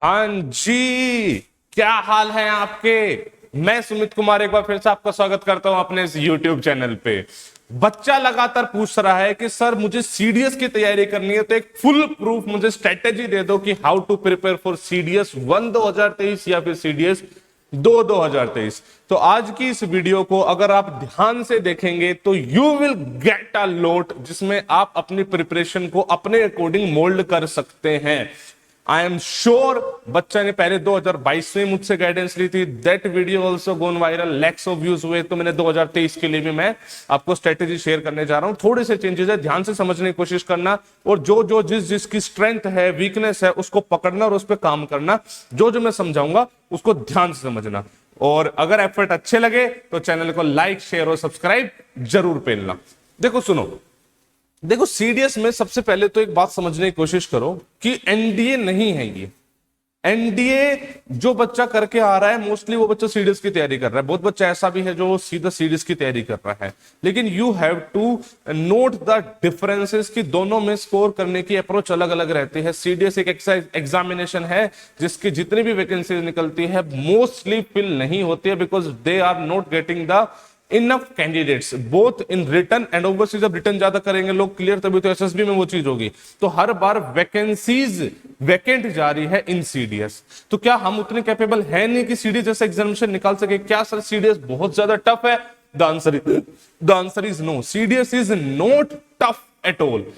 हाँ जी, क्या हाल है आपके। मैं सुमित कुमार एक बार फिर से आपका स्वागत करता हूं अपने इस YouTube चैनल पे। बच्चा लगातार पूछ रहा है कि सर मुझे सीडीएस की तैयारी करनी है, तो एक फुल प्रूफ मुझे स्ट्रेटेजी दे दो कि how to prepare for CDS 1 2023 या फिर सीडीएस 2 2023। तो आज की इस वीडियो को अगर आप ध्यान से देखेंगे तो you will get a lot, जिसमें आप अपनी प्रिपरेशन को अपने अकॉर्डिंग मोल्ड कर सकते हैं। आई एम श्योर बच्चा ने पहले 2022 में मुझसे गाइडेंस ली थी, that video also gonna viral, lakhs of views हुए। तो मैंने 2023 के लिए भी मैं आपको स्ट्रेटेजी शेयर करने जा रहा हूं। थोड़े से चेंजेस है, ध्यान से समझने की कोशिश करना, और जो जो जिसकी स्ट्रेंथ है, वीकनेस है, उसको पकड़ना और उस पर काम करना। जो जो मैं समझाऊंगा उसको ध्यान से समझना, और अगर एफर्ट अच्छे लगे तो चैनल को लाइक, शेयर और सब्सक्राइब जरूर पेलना। देखो सुनो, देखो सीडीएस में सबसे पहले तो एक बात समझने की कोशिश करो कि एनडीए नहीं है ये। एनडीए जो बच्चा करके आ रहा है मोस्टली वो बच्चा सीडीएस की तैयारी कर रहा है। बहुत बच्चा ऐसा भी है जो सीधा सीडीएस की तैयारी कर रहा है, लेकिन you have to note the differences कि दोनों में स्कोर करने की अप्रोच अलग अलग रहती है। सीडीएस एक एग्जामिनेशन है जिसकी जितनी भी वैकेंसी निकलती है मोस्टली फिल नहीं होती है, because they are not getting the enough candidates both in return and overseas. जब रिटर्न ज्यादा करेंगे लोग क्लियर, तभी तो एसएसबी में वो चीज होगी। तो हर बार वैकेंसीज वैकेंट जारी है इन सीडीएस। तो क्या हम उतने कैपेबल हैं नहीं कि सीडीएस जैसा एग्जामिनेशन निकाल सके? क्या सर सीडीएस बहुत ज्यादा टफ है? The answer is no, CDS is not tough at all.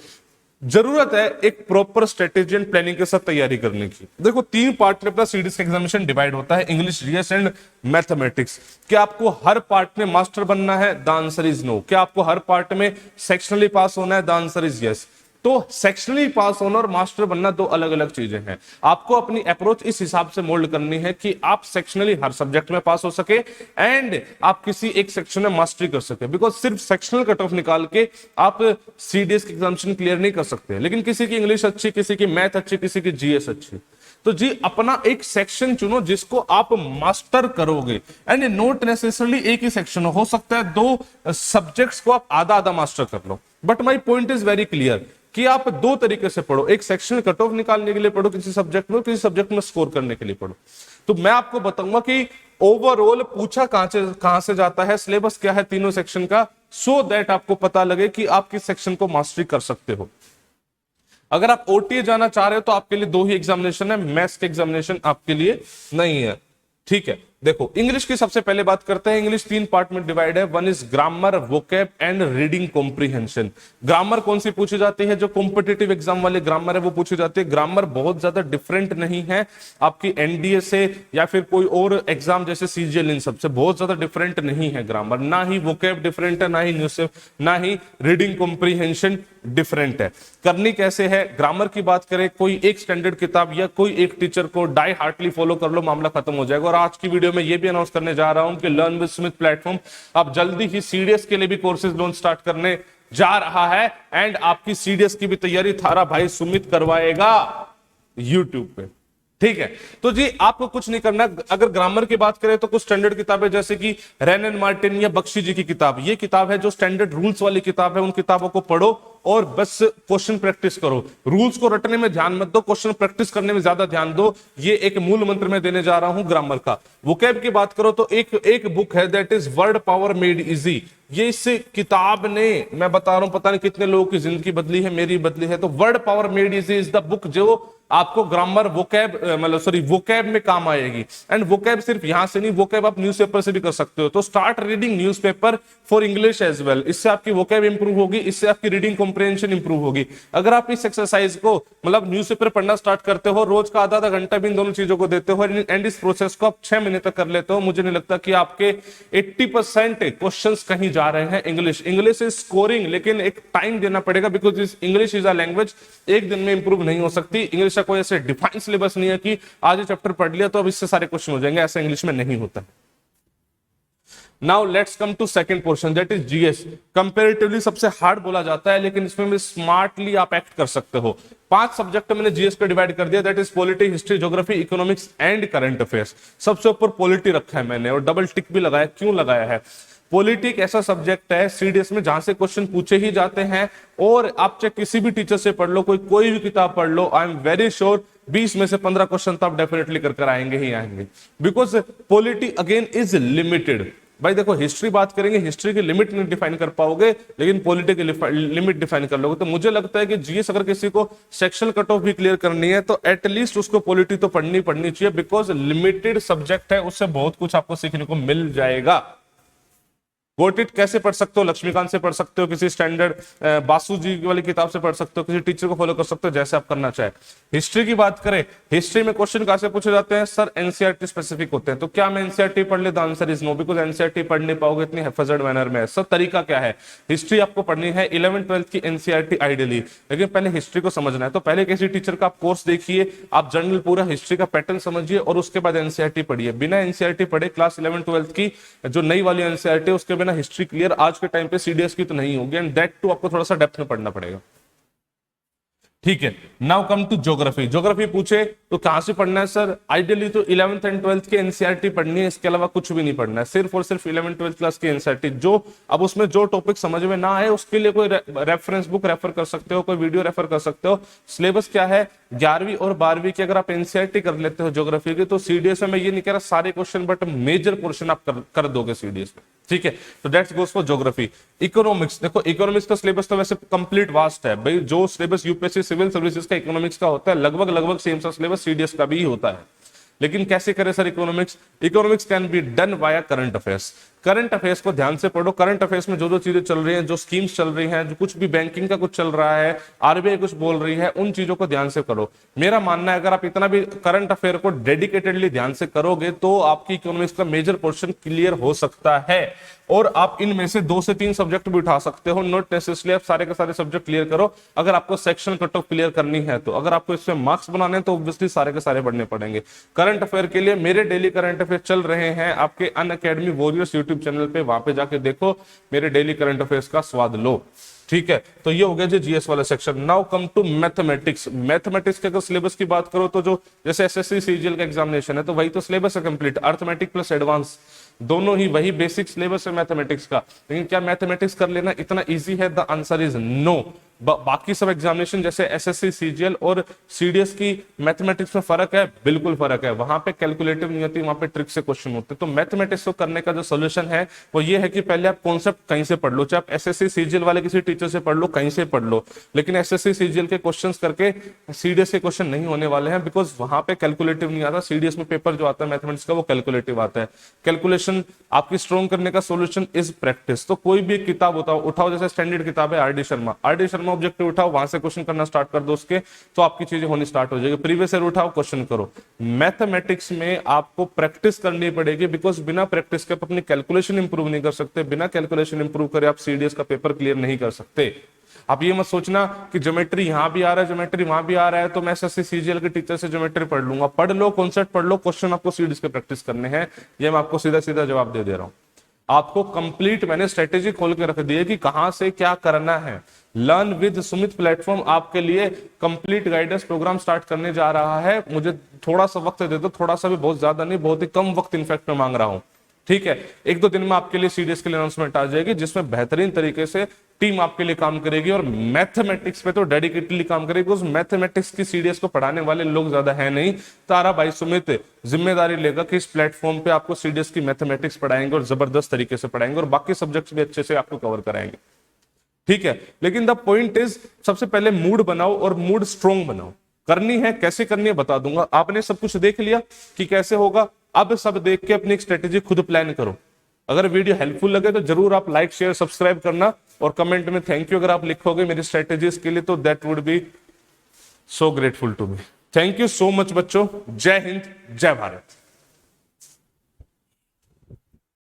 जरूरत है एक प्रॉपर स्ट्रेटेजी एंड प्लानिंग के साथ तैयारी करने की। देखो 3 पार्ट में अपना सीडीएस का एग्जामिनेशन डिवाइड होता है, इंग्लिश, जीएस एंड मैथमेटिक्स। क्या आपको हर पार्ट में मास्टर बनना है? The answer is no. क्या आपको हर पार्ट में सेक्शनली पास होना है? The answer is yes. तो सेक्शनली पास होना और मास्टर बनना दो अलग अलग चीजें हैं। आपको अपनी अप्रोच इस हिसाब से मोल्ड करनी है कि आप सेक्शनली हर सब्जेक्ट में पास हो सके एंड आप किसी एक सेक्शन में मास्टरी कर सके। बिकॉज सिर्फ सेक्शनल कट ऑफ निकाल के आप सीडीएस की एग्जामिनेशन क्लियर नहीं कर सकते। लेकिन किसी की इंग्लिश अच्छी, किसी की मैथ अच्छी, किसी की जीएस अच्छी, तो जी अपना एक सेक्शन चुनो जिसको आप मास्टर करोगे। एंड नोट नेसेसरली एक ही सेक्शन हो सकता है 2 सब्जेक्ट्स को आप आधा आधा मास्टर कर लो। But my point is very clear कि आप 2 तरीके से पढ़ो, एक सेक्शनल कट ऑफ निकालने के लिए पढ़ो किसी सब्जेक्ट में, किसी सब्जेक्ट में स्कोर करने के लिए पढ़ो। तो मैं आपको बताऊंगा कि ओवरऑल पूछा कहां से जाता है, सिलेबस क्या है तीनों सेक्शन का, सो दैट आपको पता लगे कि आप किस सेक्शन को मास्टरी कर सकते हो। अगर आप ओटीए जाना चाह रहे हो तो आपके लिए 2 ही एग्जामिनेशन है, मैथ्स के एग्जामिनेशन आपके लिए नहीं है। ठीक है, देखो इंग्लिश की सबसे पहले बात करते हैं। इंग्लिश 3 पार्ट में डिवाइड है। 1 is grammar, vocab and reading comprehension. Grammar कौन सी पूछी जाती है? जो कॉम्पिटिटिव एग्जाम वाले ग्रामर है वो पूछी जाती है। ग्रामर बहुत ज्यादा डिफरेंट नहीं है आपकी एनडीए से या फिर कोई और एग्जाम जैसे सीजीएल, इन सबसे बहुत ज्यादा डिफरेंट नहीं है ग्रामर। ना ही वोकैब डिफरेंट है, ना ही न्यूज़, ना ही रीडिंग कॉम्प्रिहेंशन डिफरेंट है। करनी कैसे है? ग्रामर की बात करें, कोई एक स्टैंडर्ड किताब या कोई एक टीचर को डाई हार्टली फॉलो कर लो, मामला खत्म हो जाएगा। और आज की वीडियो में ये भी अनाउंस करने जा रहा हूं कि लर्न विद सुमित प्लेटफॉर्म आप जल्दी ही सीडीएस के लिए भी कोर्सेज लॉन्च स्टार्ट करने जा रहा है। एंड आपकी सीडीएस की भी तैयारी थारा भाई सुमित करवाएगा यूट्यूब पे। ठीक है, तो जी आपको कुछ नहीं करना। अगर ग्रामर की बात करें तो कुछ स्टैंडर्ड किताबें जैसे कि रेन एंड मार्टिन या बख्शी जी की किताब, ये किताब है जो स्टैंडर्ड रूल्स वाली किताब है। उन किताबों को पढ़ो और बस क्वेश्चन प्रैक्टिस करो। रूल्स को रटने में ध्यान मत दो, क्वेश्चन प्रैक्टिस करने में ज्यादा ध्यान दो। ये एक मूल मंत्र में देने जा रहा हूं ग्रामर का। वोकैब की बात करो तो एक बुक है that is word power made easy. ये इस किताब ने, मैं बता रहा हूं, पता नहीं कितने लोगों की जिंदगी बदली है, मेरी बदली है। तो word power made easy is the book जो आपको ग्रामर वोकैब वोकैब में काम आएगी। एंड वोकैब सिर्फ यहां से नहीं, वोकैब आप न्यूज़पेपर से भी कर सकते हो। तो start reading newspaper for English as well. इससे आपकी वोकैब इंप्रूव होगी, इससे आपकी रीडिंग कॉम्प्रिहेंशन इंप्रूव होगी। अगर आप इस एक्सरसाइज को न्यूज़पेपर पढ़ना स्टार्ट करते हो, रोज का आधा घंटा भी इन दोनों चीजों को देते हो एंड इस प्रोसेस को आप 6 महीने तक कर लेते हो, मुझे नहीं लगता कि आपके 80% क्वेश्चंस कहीं जा रहे हैं। इंग्लिश इज स्कोरिंग, लेकिन एक टाइम देना पड़ेगा, because English is a language एक दिन में इंप्रूव नहीं हो सकती। इंग्लिश का कोई ऐसे डिफाइन सिलेबस नहीं है कि आज ये चैप्टर पढ़ लिया तो अब इससे सारे क्वेश्चन हो जाएंगे, ऐसा इंग्लिश में नहीं होता। Now let's come to second portion that is GS. Comparatively सबसे हार्ड बोला जाता है, लेकिन इसमें भी स्मार्टली आप एक्ट कर सकते हो। 5 सब्जेक्ट मैंने जीएस पे डिवाइड कर दिया, that is polity, history, geography, economics and current affairs. सबसे ऊपर पॉलिटी रखा है मैंने और डबल टिक भी लगाया। क्यों लगाया है? पॉलिटिक ऐसा सब्जेक्ट है सीडीएस में जहां से क्वेश्चन पूछे ही जाते हैं, और आप चाहे किसी भी टीचर से पढ़ लो, कोई भी किताब पढ़ लो, आई एम वेरी श्योर 20 में से 15 क्वेश्चन तो आप डेफिनेटली कर आएंगे ही आएंगे, because polity again is limited. भाई देखो, हिस्ट्री बात करेंगे, हिस्ट्री की लिमिट नहीं डिफाइन कर पाओगे, लेकिन पॉलिटी की लिमिट डिफाइन कर लोगे। तो मुझे लगता है कि जीएस अगर किसी को सेक्शनल कट ऑफ भी क्लियर करनी है तो एटलीस्ट उसको पॉलिटी तो पढ़नी चाहिए, बिकॉज लिमिटेड सब्जेक्ट है, उससे बहुत कुछ आपको सीखने को मिल जाएगा। गोट इट कैसे पढ़ सकते हो? लक्ष्मीकांत से पढ़ सकते हो, किसी स्टैंडर्ड बासु जी वाली किताब से पढ़ सकते हो, किसी टीचर को फॉलो कर सकते हो, जैसे आप करना चाहे। हिस्ट्री की बात करें, हिस्ट्री में क्वेश्चन कहां से पूछे जाते हैं? सर एनसीईआरटी स्पेसिफिक होते हैं। तो क्या मैं एनसीईआरटी पढ़ ले? The answer is no, because NCERT पढ़ नहीं पाओगे इतनी हेफाजत मैनर में। सर तरीका क्या है? हिस्ट्री आपको पढ़नी है 11th-12th की एनसीईआरटी आइडियली, लेकिन पहले हिस्ट्री को समझना है। तो पहले किसी टीचर का आप कोर्स देखिए, आप जनरल पूरा हिस्ट्री का पैटर्न समझिए और उसके बाद एनसीईआरटी पढ़िए। बिना एनसीईआरटी पढ़े क्लास 11th-12th की जो नई वाली एनसीईआरटी है उसके बिना हिस्ट्री क्लियर आज के टाइम पे सीडीएस की तो नहीं होगी, एंड दैट टू आपको थोड़ा सा डेप्थ में पढ़ना पड़ेगा। ठीक है, now come to geography. Geography पूछे तो कहां से पढ़ना है? सर आइडियली तो 11th एंड 12th की एनसीईआरटी पढ़नी है, इसके अलावा कुछ भी नहीं पढ़ना है, सिर्फ और सिर्फ 11th-12th क्लास की एनसीईआरटी। जो अब उसमें जो टॉपिक समझ में ना आए उसके लिए कोई रेफरेंस बुक रेफर कर सकते हो, कोई वीडियो रेफर कर सकते हो। सिलेबस क्या है? 11वीं और 12वीं की अगर आप एनसीईआरटी कर लेते हो ज्योग्राफी की, तो सीडीएस में मैं ये नहीं कह रहा सारे क्वेश्चन, बट मेजर पोर्शन आप कर दोगे सीडीएस में। ठीक है, तो that's goes for geography. Economics, देखो इकोनॉमिक्स का सिलेबस तो वैसे कंप्लीट वास्ट है भाई, जो सिलेबस यूपीएससी सिविल सर्विसेज का इकोनॉमिक्स का होता है लगभग सेम सा सिलेबस सीडीएस का भी होता है। लेकिन कैसे करें sir economics? Economics can be done via current affairs. Current affairs को ध्यान से पढ़ो। करंट अफेयर्स में जो जो चीजें चल रही हैं, जो स्कीम्स चल रही हैं, जो कुछ भी बैंकिंग का कुछ चल रहा है, आरबीआई कुछ बोल रही है, उन चीजों को ध्यान से करो। मेरा मानना है अगर आप इतना भी करंट अफेयर को डेडिकेटेडली ध्यान से करोगे तो आपकी इकोनॉमिक्स का मेजर पोर्शन क्लियर हो सकता है, और आप इनमें से 2 से 3 सब्जेक्ट भी उठा सकते हो। नॉट नेसेसरली आप सारे के सारे सब्जेक्ट क्लियर करो, अगर आपको सेक्शन कट ऑफ क्लियर करनी है तो। अगर आपको इसमें मार्क्स बनाने हैं तो ऑब्वियसली सारे के सारे पढ़ने पड़ेंगे। करंट अफेयर के लिए मेरे डेली करंट अफेयर चल रहे हैं आपके अनअकैडमी वॉरियर्स यूट्यूब चैनल पे, वहां पे जाके देखो, मेरे डेली करंट अफेयर्स का स्वाद लो। ठीक है, तो ये हो गया जी जीएस वाला section. Now come to mathematics. Mathematics के अगर सिलेबस की बात करो तो जो जैसे एसएससी सीजीएल का एग्जामिनेशन है तो वही तो सिलेबस है कंप्लीट, अर्थमेटिक प्लस एडवांस, दोनों ही वही बेसिक सिलेबस है मैथमेटिक्स का। लेकिन क्या मैथमेटिक्स कर लेना इतना इजी है? The answer is no. बाकी सब एग्जामिनेशन जैसे एसएससी सीजीएल और सीडीएस की मैथमेटिक्स में फर्क है, बिल्कुल फर्क है। वहां पे कैलकुलेटिव नहीं होती, वहां पे ट्रिक से क्वेश्चन होते हैं। तो मैथमेटिक्स को करने का जो सोल्यूशन है वो ये है कि पहले आप कॉन्सेप्ट कहीं से पढ़ लो, चाहे आप एसएससी सीजीएल वाले किसी टीचर से पढ़ लो, कहीं से पढ़ लो, लेकिन एसएससी सीजीएल के क्वेश्चन करके सीडीएस के क्वेश्चन नहीं होने वाले हैं, बिकॉज वहां पे कैलकुलेटिव नहीं आता। सीडीएस में पेपर जो आता है मैथमेटिक्स का वो कैलकुलेटिव आता है। कैलकुलेशन आपकी स्ट्रॉन्ग करने का सोल्यूशन इज प्रैक्टिस। तो कोई भी एक किताब उठाओ, जैसे स्टैंडर्ड किताब है आर डी शर्मा ऑब्जेक्टिव उठाओ, वहां से क्वेश्चन करना स्टार्ट कर दो उसके, तो आपकी चीजें होनी स्टार्ट हो जाएगी। प्रीवियस ईयर उठाओ, क्वेश्चन करो। मैथमेटिक्स में आपको प्रैक्टिस करनी पड़ेगी, बिकॉज बिना प्रैक्टिस के आप अपनी कैलकुलेशन इंप्रूव नहीं कर सकते। बिना कैलकुलेशन इंप्रूव करे आप सीडीएस का पेपर क्लियर नहीं कर सकते। आप ये मत सोचना कि ज्योमेट्री यहां भी आ रहा है, ज्योमेट्री वहां भी आ रहा है, तो मैं एसएससी सीजीएल के टीचर से ज्योमेट्री पढ़ लूंगा। पढ़ लो, कॉन्सेप्ट पढ़ लो, क्वेश्चन आपको सीडीएस के प्रैक्टिस करने हैं। ये मैं आपको सीधा सीधा जवाब दे रहा हूं। आपको कंप्लीट मैंने स्ट्रेटेजी खोल के रख दी है कि कहां से क्या करना है। लर्न विद सुमित प्लेटफॉर्म आपके लिए कंप्लीट गाइडेंस प्रोग्राम स्टार्ट करने जा रहा है। मुझे थोड़ा सा वक्त दे दो, थोड़ा सा भी, बहुत ज्यादा नहीं, बहुत ही कम वक्त इनफैक्ट मैं मांग रहा हूं। ठीक है, 1-2 दिन में आपके लिए सीडीएस के लिए अनाउंसमेंट आ जाएगी, जिसमें बेहतरीन तरीके से टीम आपके लिए काम करेगी और मैथमेटिक्स पे तो डेडिकेटली काम करेगी, बिकॉज मैथमेटिक्स की सीडीएस को पढ़ाने वाले लोग ज्यादा है नहीं। तारा भाई सुमित जिम्मेदारी लेगा कि इस प्लेटफॉर्म पे आपको सीडीएस की मैथमेटिक्स पढ़ाएंगे और जबरदस्त तरीके से पढ़ाएंगे और बाकी सब्जेक्ट्स भी अच्छे से आपको कवर कराएंगे। ठीक है, लेकिन द पॉइंट इज सबसे पहले मूड बनाओ और मूड स्ट्रॉन्ग बनाओ। करनी है, कैसे करनी है बता दूंगा। आपने सब कुछ देख लिया कि कैसे होगा, अब सब देख के अपनी एक स्ट्रेटेजी खुद प्लान करो। अगर वीडियो हेल्पफुल लगे तो जरूर आप लाइक शेयर सब्सक्राइब करना, और कमेंट में थैंक यू अगर आप लिखोगे मेरी स्ट्रेटेजीज के लिए, तो that would be so grateful to me. Thank you so much बच्चों। जय हिंद, जय भारत।